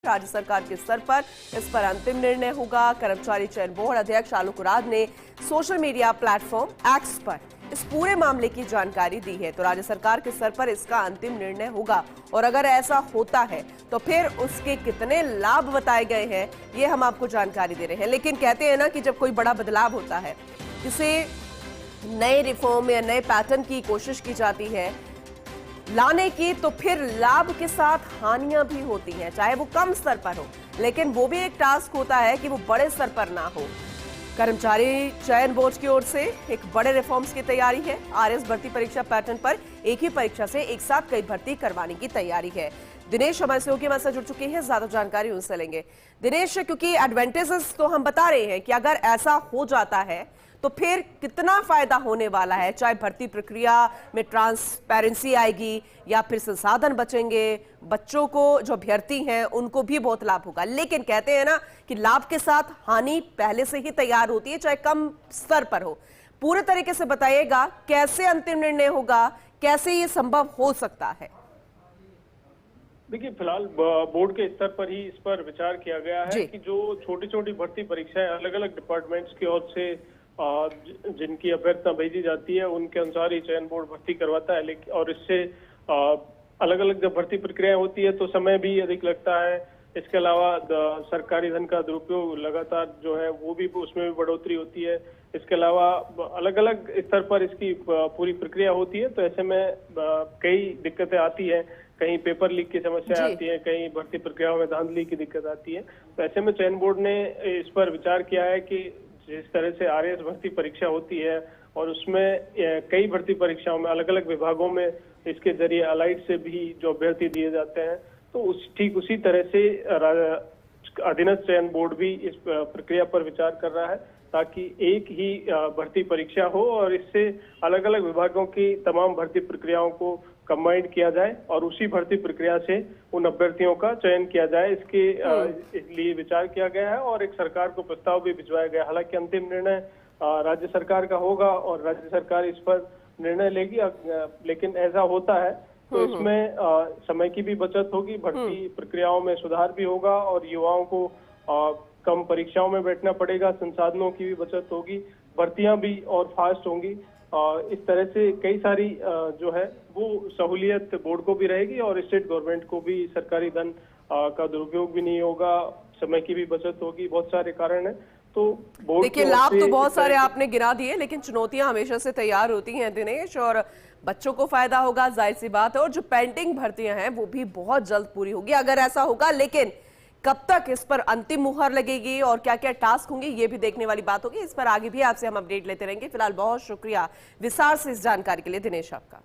राज्य सरकार के स्तर पर इस पर अंतिम निर्णय होगा। कर्मचारी चयन बोर्ड अध्यक्ष आलोक राज ने सोशल मीडिया प्लेटफॉर्म एक्स पर इस पूरे मामले की जानकारी दी है। तो राज्य सरकार के स्तर पर इसका अंतिम निर्णय होगा और अगर ऐसा होता है तो फिर उसके कितने लाभ बताए गए हैं ये हम आपको जानकारी दे रहे हैं। लेकिन कहते हैं ना कि जब कोई बड़ा बदलाव होता है, किसी नए रिफॉर्म या नए पैटर्न की कोशिश की जाती है लाने की, तो फिर लाभ के साथ हानियां भी होती हैं, चाहे वो कम स्तर पर हो, लेकिन वो भी एक टास्क होता है कि वो बड़े स्तर पर ना हो। कर्मचारी चयन बोर्ड की ओर से एक बड़े रिफॉर्म्स की तैयारी है। आरएस भर्ती परीक्षा पैटर्न पर एक ही परीक्षा से एक साथ कई भर्ती करवाने की तैयारी है। दिनेश हमारे सहयोगी हमारे साथ जुड़ चुके हैं, ज्यादा जानकारी उनसे लेंगे। दिनेश, क्योंकि एडवांटेजेस तो हम बता रहे हैं कि अगर ऐसा हो जाता है तो फिर कितना फायदा होने वाला है, चाहे भर्ती प्रक्रिया में ट्रांसपेरेंसी आएगी या फिर संसाधन बचेंगे, बच्चों को जो अभ्यर्थी हैं उनको भी बहुत लाभ होगा। लेकिन कहते हैं ना कि लाभ के साथ हानि पहले से ही तैयार होती है, चाहे कम स्तर पर हो। पूरे तरीके से बताइएगा कैसे अंतिम निर्णय होगा, कैसे ये संभव हो सकता है? देखिए, फिलहाल बोर्ड के स्तर पर ही इस पर विचार किया गया है कि जो छोटी छोटी भर्ती परीक्षाएं अलग अलग डिपार्टमेंट्स की ओर से जिनकी अभ्यर्थना भेजी जाती है उनके अनुसार ही चयन बोर्ड भर्ती करवाता है। लेकिन और इससे अलग अलग जब भर्ती प्रक्रियाएं होती है तो समय भी अधिक लगता है। इसके अलावा सरकारी धन का दुरुपयोग लगातार जो है वो भी, उसमें भी बढ़ोतरी होती है। इसके अलावा अलग अलग स्तर पर इसकी पूरी प्रक्रिया होती है, तो ऐसे में कई दिक्कतें आती है। कहीं पेपर लीक की समस्या आती है, कहीं भर्ती प्रक्रियाओं में धांधली की दिक्कत आती है। तो ऐसे में चयन बोर्ड ने इस पर विचार किया है कि जिस तरह से आरएस भर्ती परीक्षा होती है और उसमें कई भर्ती परीक्षाओं में अलग अलग विभागों में इसके जरिए अलाइड से भी जो अभ्यर्थी दिए जाते हैं, तो ठीक उसी तरह से अधीनस्थ चयन बोर्ड भी इस प्रक्रिया पर विचार कर रहा है ताकि एक ही भर्ती परीक्षा हो और इससे अलग अलग विभागों की तमाम भर्ती प्रक्रियाओं को कंबाइंड किया जाए और उसी भर्ती प्रक्रिया से उन अभ्यर्थियों का चयन किया जाए। इसके लिए विचार किया गया है और एक सरकार को प्रस्ताव भी भिजवाया गया। हालांकि अंतिम निर्णय राज्य सरकार का होगा और राज्य सरकार इस पर निर्णय लेगी, लेकिन ऐसा होता है तो इसमें समय की भी बचत होगी, भर्ती प्रक्रियाओं में सुधार भी होगा और युवाओं को कम परीक्षाओं में बैठना पड़ेगा, संसाधनों की भी बचत होगी, भर्तियां भी और फास्ट होंगी। इस तरह से कई सारी जो है वो सहूलियत बोर्ड को भी रहेगी और स्टेट गवर्नमेंट को भी सरकारी धन का दुरुपयोग भी नहीं होगा, समय की भी बचत होगी। बहुत सारे कारण है। तो बोर्ड, देखिए, लाभ तो बहुत सारे आपने गिना दिए, लेकिन चुनौतियां हमेशा से तैयार होती हैं दिनेश, और बच्चों को फायदा होगा, जाहिर सी बात है, और जो पेंडिंग भर्तियां हैं वो भी बहुत जल्द पूरी होगी अगर ऐसा होगा। लेकिन कब तक इस पर अंतिम मुहर लगेगी और क्या क्या टास्क होंगे ये भी देखने वाली बात होगी। इस पर आगे भी आपसे हम अपडेट लेते रहेंगे। फिलहाल बहुत शुक्रिया विस्तार से इस जानकारी के लिए दिनेश आपका।